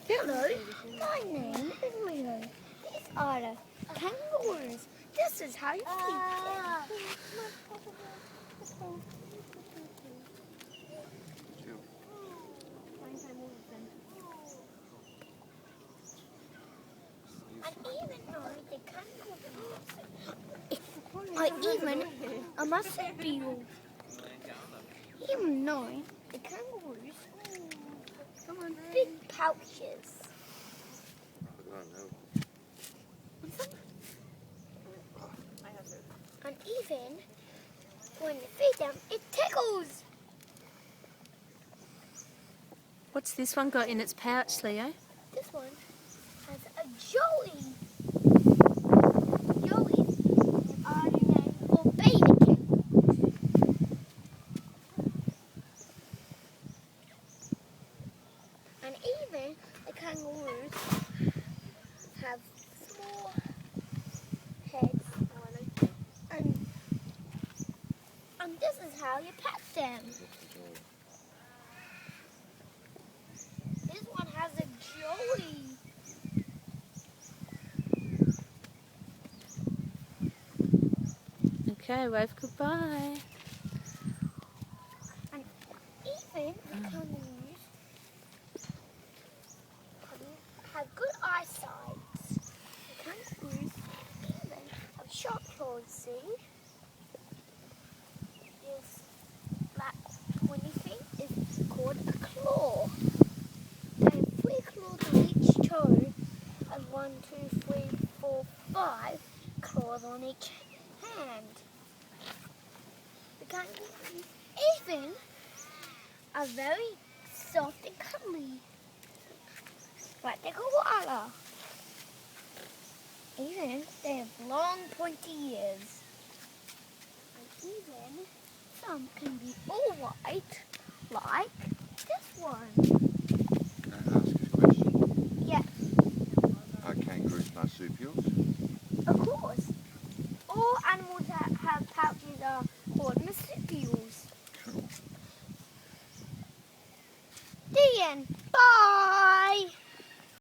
Hello, my name is Leo. These are the kangaroos. This is how you feed them. I mustn't be you. Even know the kangaroos come on big pouches. And even when you feed them, it tickles. What's this one got in its pouch, Leo? This one has a jelly. Jellies are named for baby kangaroos. And even the kangaroos have small heads. And this is how you pet them. This one has a jelly. Okay, wave goodbye. And even the kangaroos have good eyesight. The kangaroos even have sharp claws, see? This black pointy thing is called a claw. They have 3 claws on each toe and 1, 2, 3, 4, 5 claws on each hand. The kangaroos even are very soft and cuddly. Like the koala. Even they have long pointy ears. And even some can be all white, like this one. Can I ask a question? Yeah, Are kangaroos marsupials? of course. All animals that have pouches are